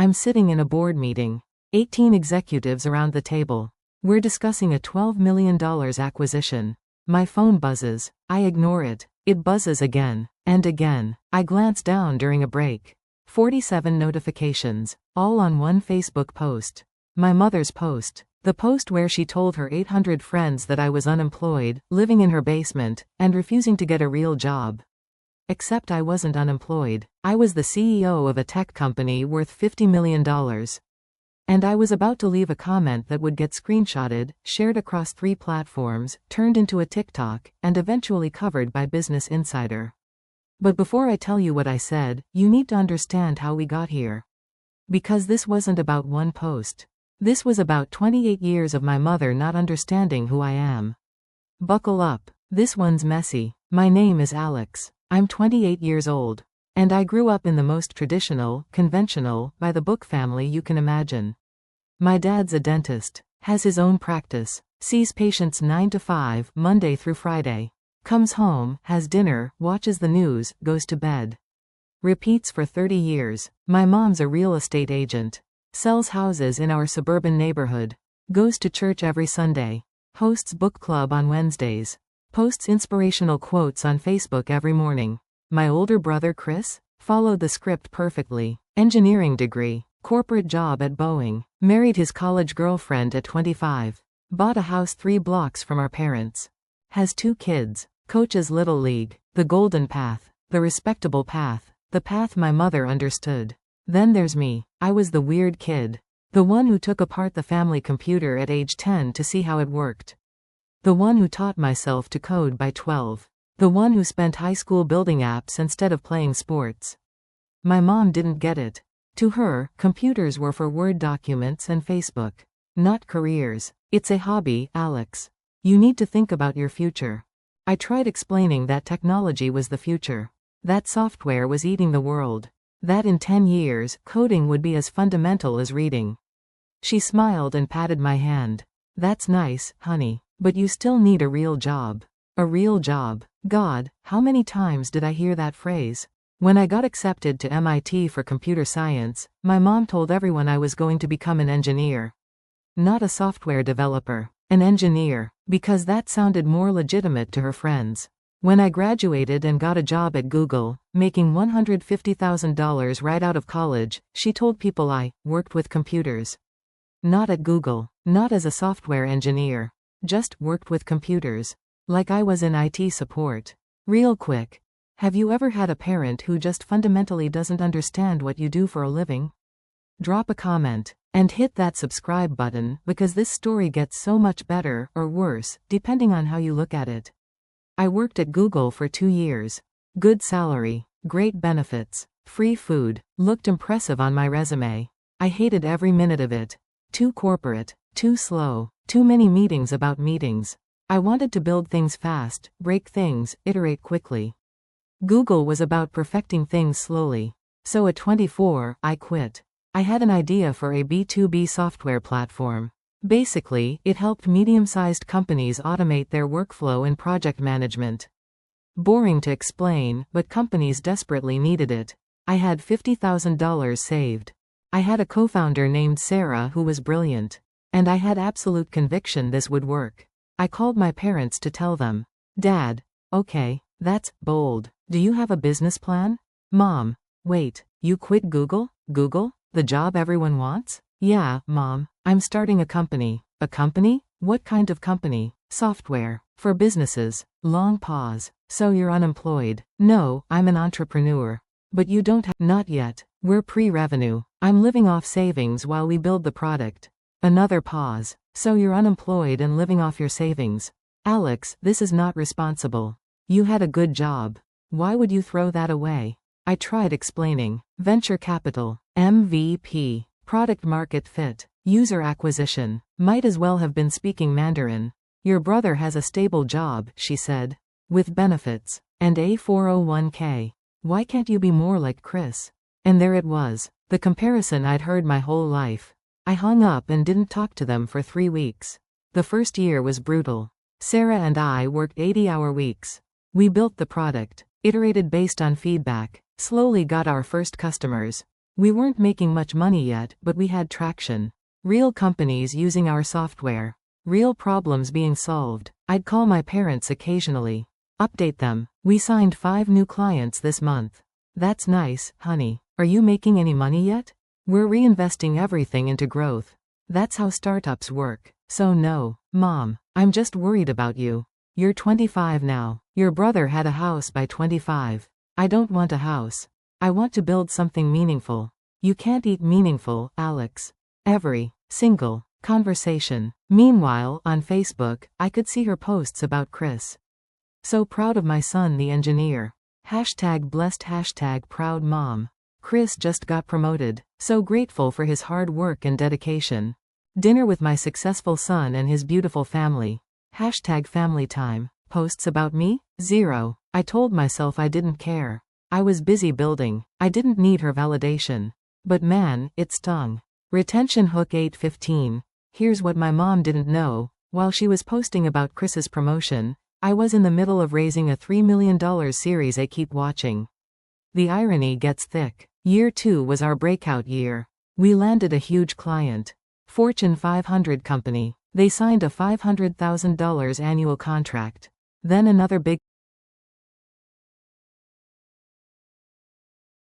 I'm sitting in a board meeting. 18 executives around the table. We're discussing a $12 million acquisition. My phone buzzes. I ignore it. It buzzes again. And again. I glance down during a break. 47 notifications. All on one Facebook post. My mother's post. The post where she told her 800 friends that I was unemployed, living in her basement, and refusing to get a real job. Except I wasn't unemployed. I was the CEO of a tech company worth $50 million. And I was about to leave a comment that would get screenshotted, shared across 3 platforms, turned into a TikTok, and eventually covered by Business Insider. But before I tell you what I said, you need to understand how we got here. Because this wasn't about one post. This was about 28 years of my mother not understanding who I am. Buckle up. This one's messy. My name is Alex. I'm 28 years old. And I grew up in the most traditional, conventional, by the book family you can imagine. My dad's a dentist, has his own practice, sees patients 9 to 5, Monday through Friday. Comes home, has dinner, watches the news, goes to bed. Repeats for 30 years. My mom's a real estate agent. Sells houses in our suburban neighborhood. Goes to church every Sunday. Hosts book club on Wednesdays. Posts inspirational quotes on Facebook every morning. My older brother Chris followed the script perfectly. Engineering degree, corporate job at Boeing, married his college girlfriend at 25, bought a house 3 blocks from our parents, has 2 kids, coaches Little League, the golden path, the respectable path, the path my mother understood. Then there's me. I was the weird kid. The one who took apart the family computer at age 10 to see how it worked. The one who taught myself to code by 12. The one who spent high school building apps instead of playing sports. My mom didn't get it. To her, computers were for Word documents and Facebook. Not careers. It's a hobby, Alex. You need to think about your future. I tried explaining that technology was the future. That software was eating the world. That in 10 years, coding would be as fundamental as reading. She smiled and patted my hand. That's nice, honey. But you still need a real job. A real job. God, how many times did I hear that phrase? When I got accepted to MIT for computer science, my mom told everyone I was going to become an engineer. Not a software developer. An engineer. Because that sounded more legitimate to her friends. When I graduated and got a job at Google, making $150,000 right out of college, she told people I worked with computers. Not at Google. Not as a software engineer. Just worked with computers. Like I was in IT support. Real quick. Have you ever had a parent who just fundamentally doesn't understand what you do for a living? Drop a comment. And hit that subscribe button, because this story gets so much better, or worse, depending on how you look at it. I worked at Google for 2 years. Good salary. Great benefits. Free food. Looked impressive on my resume. I hated every minute of it. Too corporate. Too slow. Too many meetings about meetings. I wanted to build things fast, break things, iterate quickly. Google was about perfecting things slowly. So at 24, I quit. I had an idea for a B2B software platform. Basically, it helped medium-sized companies automate their workflow and project management. Boring to explain, but companies desperately needed it. I had $50,000 saved. I had a co-founder named Sarah who was brilliant. And I had absolute conviction this would work. I called my parents to tell them. Dad, okay, that's bold. Do you have a business plan? Mom, wait, you quit Google? Google? The job everyone wants? Yeah, Mom, I'm starting a company. A company? What kind of company? Software. For businesses. Long pause. So you're unemployed? No, I'm an entrepreneur. But you don't have. Not yet. We're pre-revenue. I'm living off savings while we build the product. Another pause. So you're unemployed and living off your savings. Alex, this is not responsible. You had a good job. Why would you throw that away? I tried explaining. Venture capital. MVP. Product market fit. User acquisition. Might as well have been speaking Mandarin. Your brother has a stable job, she said. With benefits. And a 401k. Why can't you be more like Chris? And there it was. The comparison I'd heard my whole life. I hung up and didn't talk to them for 3 weeks. The first year was brutal. Sarah and I worked 80-hour weeks. We built the product, iterated based on feedback, slowly got our first customers. We weren't making much money yet, but we had traction. Real companies using our software. Real problems being solved. I'd call my parents occasionally. Update them. We signed 5 new clients this month. That's nice, honey. Are you making any money yet? We're reinvesting everything into growth. That's how startups work. So no, Mom, I'm just worried about you. You're 25 now. Your brother had a house by 25. I don't want a house. I want to build something meaningful. You can't eat meaningful, Alex. Every single conversation. Meanwhile, on Facebook, I could see her posts about Chris. So proud of my son, the engineer. #blessed #proud mom. Chris just got promoted. So grateful for his hard work and dedication. Dinner with my successful son and his beautiful family. #family time. Posts about me? 0. I told myself I didn't care. I was busy building. I didn't need her validation. But man, it stung. Retention hook 815. Here's what my mom didn't know. While she was posting about Chris's promotion, I was in the middle of raising a $3 million series A. Keep watching. The irony gets thick. Year 2 was our breakout year. We landed a huge client. Fortune 500 company. They signed a $500,000 annual contract. Then another big.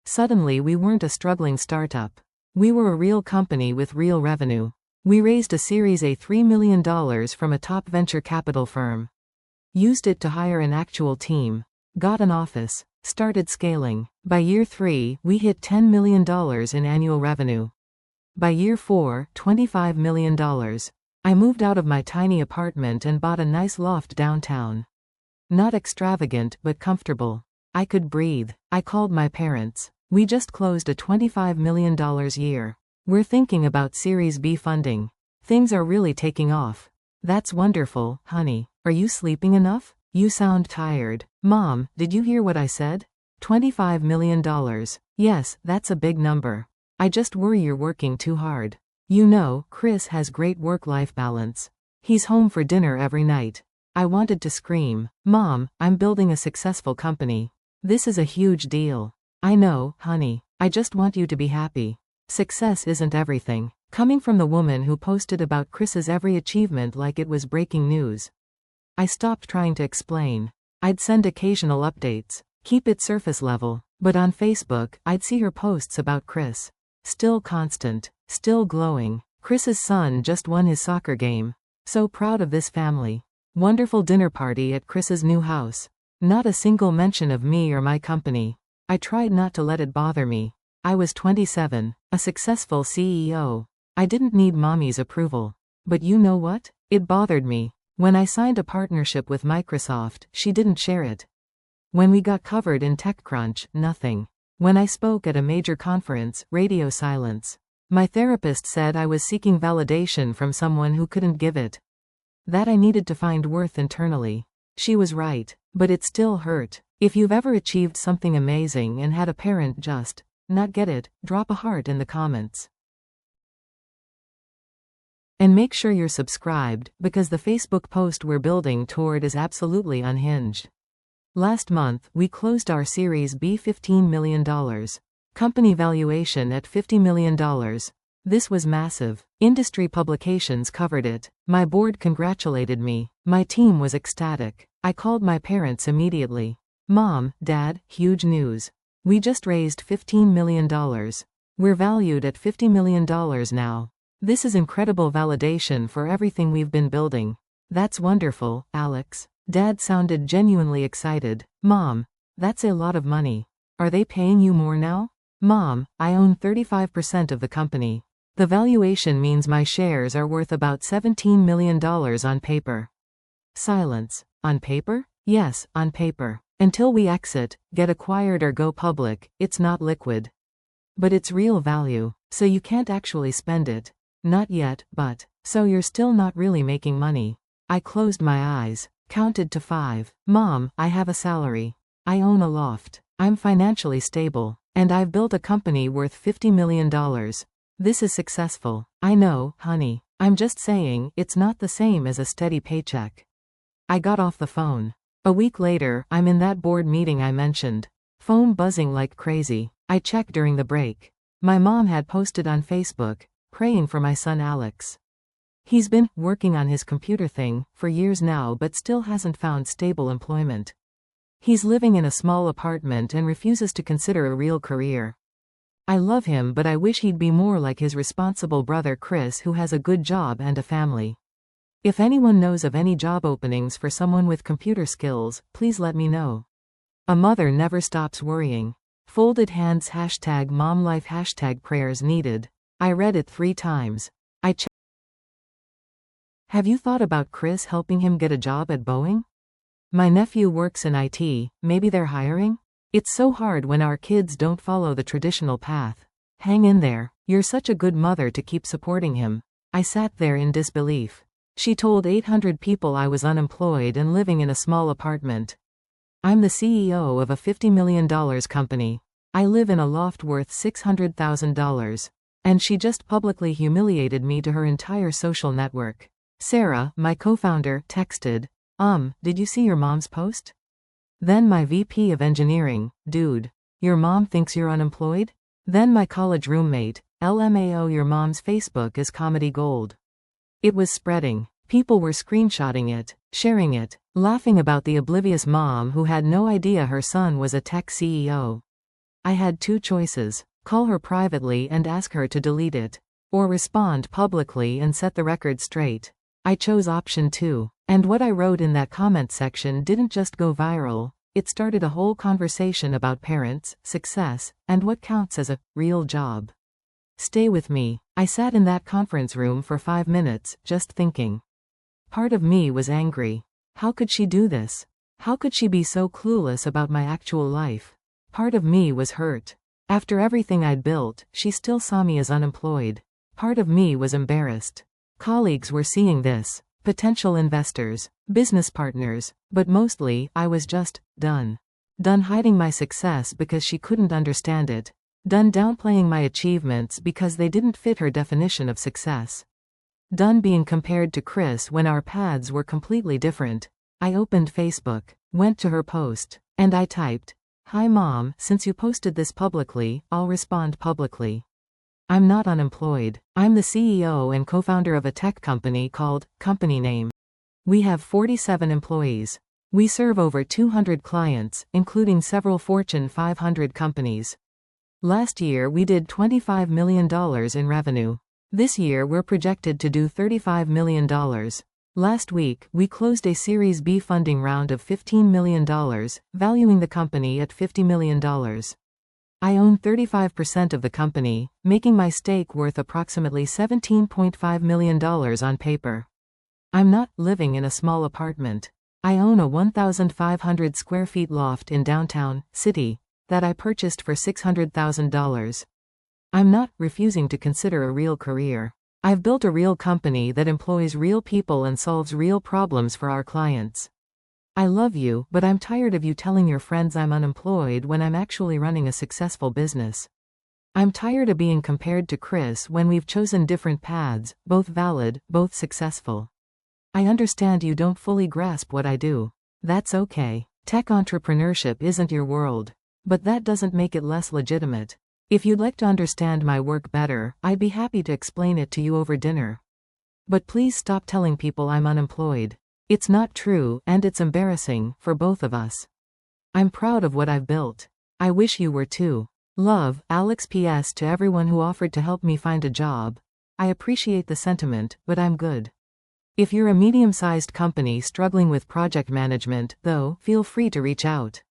Suddenly we weren't a struggling startup. We were a real company with real revenue. We raised a Series A $3 million from a top venture capital firm. Used it to hire an actual team. Got an office. Started scaling. By year 3, we hit $10 million in annual revenue. By year 4, $25 million. I moved out of my tiny apartment and bought a nice loft downtown. Not extravagant, but comfortable. I could breathe. I called my parents. We just closed a $25 million year. We're thinking about Series B funding. Things are really taking off. That's wonderful, honey. Are you sleeping enough? You sound tired. Mom, did you hear what I said? $25 million. Yes, that's a big number. I just worry you're working too hard. You know, Chris has great work-life balance. He's home for dinner every night. I wanted to scream. Mom, I'm building a successful company. This is a huge deal. I know, honey. I just want you to be happy. Success isn't everything. Coming from the woman who posted about Chris's every achievement like it was breaking news. I stopped trying to explain. I'd send occasional updates. Keep it surface level. But on Facebook, I'd see her posts about Chris. Still constant. Still glowing. Chris's son just won his soccer game. So proud of this family. Wonderful dinner party at Chris's new house. Not a single mention of me or my company. I tried not to let it bother me. I was 27, a successful CEO. I didn't need mommy's approval. But you know what? It bothered me. When I signed a partnership with Microsoft, she didn't share it. When we got covered in TechCrunch, nothing. When I spoke at a major conference, radio silence. My therapist said I was seeking validation from someone who couldn't give it. That I needed to find worth internally. She was right, but it still hurt. If you've ever achieved something amazing and had a parent just not get it, drop a heart in the comments. And make sure you're subscribed, because the Facebook post we're building toward is absolutely unhinged. Last month, we closed our Series B $15 million. Company valuation at $50 million. This was massive. Industry publications covered it. My board congratulated me. My team was ecstatic. I called my parents immediately. Mom, Dad, huge news. We just raised $15 million. We're valued at $50 million now. This is incredible validation for everything we've been building. That's wonderful, Alex. Dad sounded genuinely excited. Mom, that's a lot of money. Are they paying you more now? Mom, I own 35% of the company. The valuation means my shares are worth about $17 million on paper. Silence. On paper? Yes, on paper. Until we exit, get acquired or go public, it's not liquid. But it's real value, so you can't actually spend it. Not yet, but. So you're still not really making money. I closed my eyes, counted to 5. Mom, I have a salary. I own a loft. I'm financially stable. And I've built a company worth $50 million. This is successful. I know, honey. I'm just saying, it's not the same as a steady paycheck. I got off the phone. A week later, I'm in that board meeting I mentioned. Phone buzzing like crazy. I check during the break. My mom had posted on Facebook, praying for my son Alex. He's been working on his computer thing for years now but still hasn't found stable employment. He's living in a small apartment and refuses to consider a real career. I love him but I wish he'd be more like his responsible brother Chris, who has a good job and a family. If anyone knows of any job openings for someone with computer skills, please let me know. A mother never stops worrying. Folded hands #momlife #prayers needed. I read it 3 times. Have you thought about Chris helping him get a job at Boeing? My nephew works in IT, maybe they're hiring? It's so hard when our kids don't follow the traditional path. Hang in there, you're such a good mother to keep supporting him. I sat there in disbelief. She told 800 people I was unemployed and living in a small apartment. I'm the CEO of a $50 million company. I live in a loft worth $600,000. And she just publicly humiliated me to her entire social network. Sarah, my co-founder, texted, did you see your mom's post? Then my VP of engineering, dude, your mom thinks you're unemployed? Then my college roommate, LMAO, your mom's Facebook is comedy gold. It was spreading. People were screenshotting it, sharing it, laughing about the oblivious mom who had no idea her son was a tech CEO. I had 2 choices: call her privately and ask her to delete it, or respond publicly and set the record straight. I chose option 2, and what I wrote in that comment section didn't just go viral, it started a whole conversation about parents, success, and what counts as a real job. Stay with me. I sat in that conference room for 5 minutes, just thinking. Part of me was angry. How could she do this? How could she be so clueless about my actual life? Part of me was hurt. After everything I'd built, she still saw me as unemployed. Part of me was embarrassed. Colleagues were seeing this, potential investors, business partners, but mostly, I was just done. Done hiding my success because she couldn't understand it. Done downplaying my achievements because they didn't fit her definition of success. Done being compared to Chris when our paths were completely different. I opened Facebook, went to her post, and I typed, "Hi Mom, since you posted this publicly, I'll respond publicly. I'm not unemployed. I'm the CEO and co-founder of a tech company called, company name. We have 47 employees. We serve over 200 clients, including several Fortune 500 companies. Last year we did $25 million in revenue. This year we're projected to do $35 million. Last week, we closed a Series B funding round of $15 million, valuing the company at $50 million. I own 35% of the company, making my stake worth approximately $17.5 million on paper. I'm not living in a small apartment. I own a 1,500 square feet loft in downtown city that I purchased for $600,000. I'm not refusing to consider a real career. I've built a real company that employs real people and solves real problems for our clients. I love you, but I'm tired of you telling your friends I'm unemployed when I'm actually running a successful business. I'm tired of being compared to Chris when we've chosen different paths, both valid, both successful. I understand you don't fully grasp what I do. That's okay. Tech entrepreneurship isn't your world. But that doesn't make it less legitimate. If you'd like to understand my work better, I'd be happy to explain it to you over dinner. But please stop telling people I'm unemployed. It's not true, and it's embarrassing, for both of us. I'm proud of what I've built. I wish you were too. Love, Alex. PS to everyone who offered to help me find a job. I appreciate the sentiment, but I'm good. If you're a medium-sized company struggling with project management, though, feel free to reach out.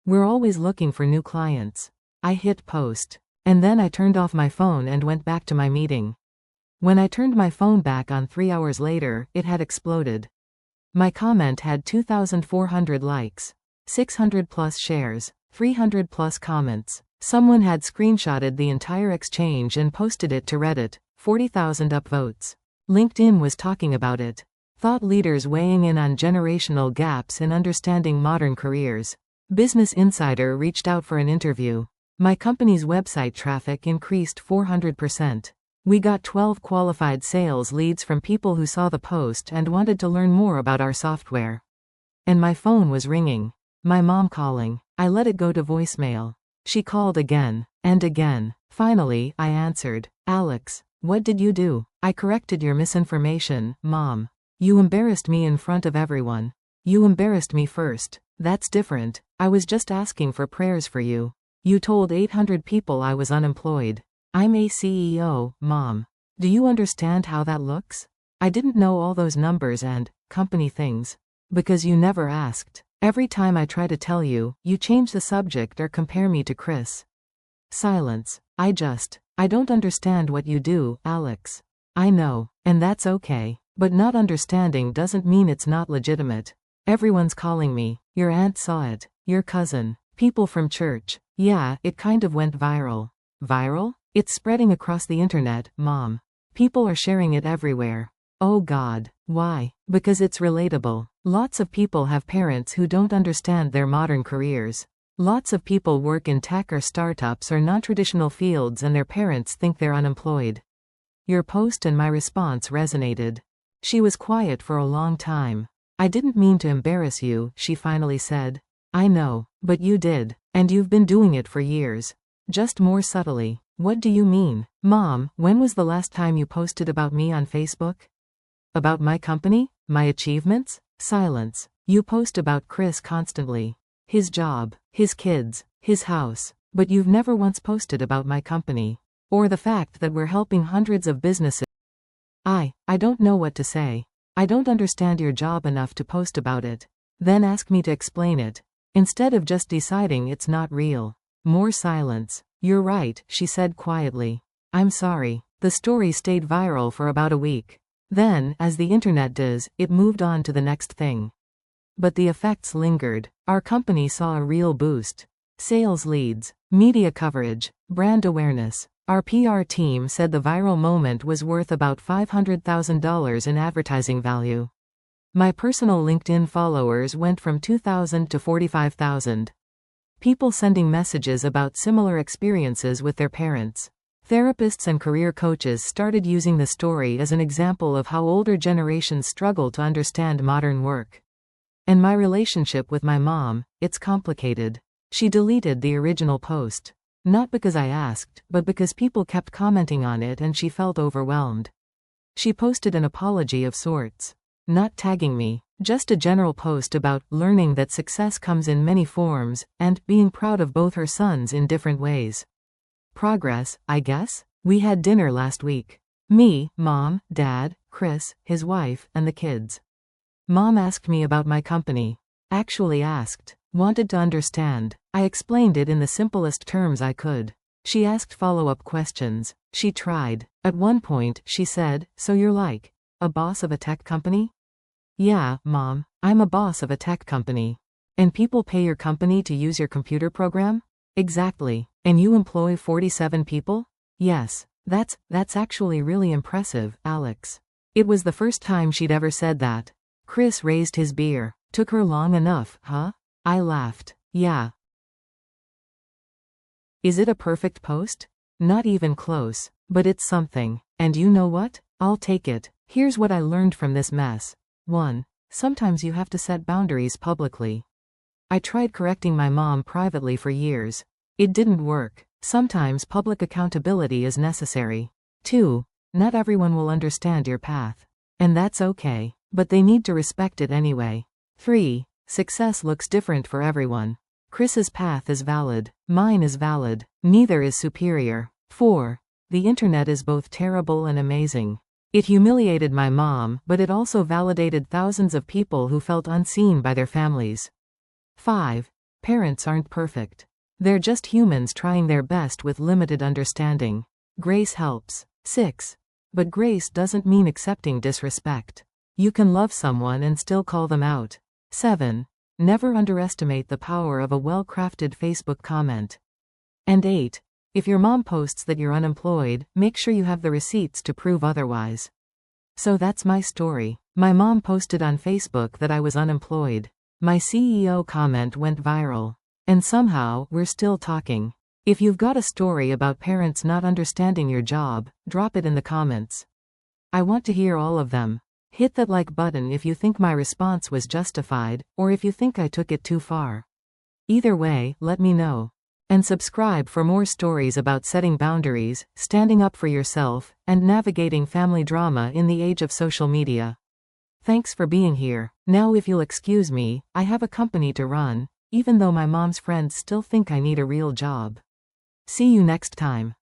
We're always looking for new clients. I hit post. And then I turned off my phone and went back to my meeting. When I turned my phone back on 3 hours later, it had exploded. My comment had 2,400 likes, 600 plus shares, 300 plus comments. Someone had screenshotted the entire exchange and posted it to Reddit, 40,000 upvotes. LinkedIn was talking about it. Thought leaders weighing in on generational gaps in understanding modern careers. Business Insider reached out for an interview. My company's website traffic increased 400%. We got 12 qualified sales leads from people who saw the post and wanted to learn more about our software. And my phone was ringing. My mom calling. I let it go to voicemail. She called again and again. Finally, I answered. Alex, what did you do? I corrected your misinformation, Mom. You embarrassed me in front of everyone. You embarrassed me first. That's different. I was just asking for prayers for you. You told 800 people I was unemployed. I'm a CEO, Mom. Do you understand how that looks? I didn't know all those numbers and company things. Because you never asked. Every time I try to tell you, you change the subject or compare me to Chris. Silence. I don't understand what you do, Alex. I know, and that's okay. But not understanding doesn't mean it's not legitimate. Everyone's calling me. Your aunt saw it. Your cousin. People from church. Yeah, it kind of went viral. Viral? It's spreading across the internet, Mom. People are sharing it everywhere. Oh God. Why? Because it's relatable. Lots of people have parents who don't understand their modern careers. Lots of people work in tech or startups or non-traditional fields and their parents think they're unemployed. Your post and my response resonated. She was quiet for a long time. I didn't mean to embarrass you, she finally said. I know, but you did. And you've been doing it for years. Just more subtly. What do you mean? Mom, when was the last time you posted about me on Facebook? About my company? My achievements? Silence. You post about Chris constantly. His job, his kids, his house. But you've never once posted about my company. Or the fact that we're helping hundreds of businesses. I don't know what to say. I don't understand your job enough to post about it. Then ask me to explain it. Instead of just deciding it's not real. More silence. You're right, she said quietly. I'm sorry. The story stayed viral for about a week. Then, as the internet does, it moved on to the next thing. But the effects lingered. Our company saw a real boost. Sales leads, media coverage, brand awareness. Our PR team said the viral moment was worth about $500,000 in advertising value. My personal LinkedIn followers went from 2,000 to 45,000. People sending messages about similar experiences with their parents. Therapists and career coaches started using the story as an example of how older generations struggle to understand modern work. And my relationship with my mom, it's complicated. She deleted the original post. Not because I asked, but because people kept commenting on it and she felt overwhelmed. She posted an apology of sorts. Not tagging me, just a general post about learning that success comes in many forms, and being proud of both her sons in different ways. Progress, I guess? We had dinner last week. Me, Mom, Dad, Chris, his wife, and the kids. Mom asked me about my company. Actually asked. Wanted to understand. I explained it in the simplest terms I could. She asked follow-up questions. She tried. At one point, she said, so you're like a boss of a tech company? Yeah, Mom, I'm a boss of a tech company. And people pay your company to use your computer program? Exactly. And you employ 47 people? Yes. That's actually really impressive, Alex. It was the first time she'd ever said that. Chris raised his beer. Took her long enough, huh? I laughed. Yeah. Is it a perfect post? Not even close. But it's something. And you know what? I'll take it. Here's what I learned from this mess. 1. Sometimes you have to set boundaries publicly. I tried correcting my mom privately for years. It didn't work. Sometimes public accountability is necessary. 2. Not everyone will understand your path. And that's okay. But they need to respect it anyway. 3. Success looks different for everyone. Chris's path is valid. Mine is valid. Neither is superior. 4. The internet is both terrible and amazing. It humiliated my mom, but it also validated thousands of people who felt unseen by their families. 5. Parents aren't perfect. They're just humans trying their best with limited understanding. Grace helps. 6. But grace doesn't mean accepting disrespect. You can love someone and still call them out. 7. Never underestimate the power of a well-crafted Facebook comment. And 8. If your mom posts that you're unemployed, make sure you have the receipts to prove otherwise. So that's my story. My mom posted on Facebook that I was unemployed. My CEO comment went viral. And somehow, we're still talking. If you've got a story about parents not understanding your job, drop it in the comments. I want to hear all of them. Hit that like button if you think my response was justified, or if you think I took it too far. Either way, let me know. And subscribe for more stories about setting boundaries, standing up for yourself, and navigating family drama in the age of social media. Thanks for being here. Now if you'll excuse me, I have a company to run, even though my mom's friends still think I need a real job. See you next time.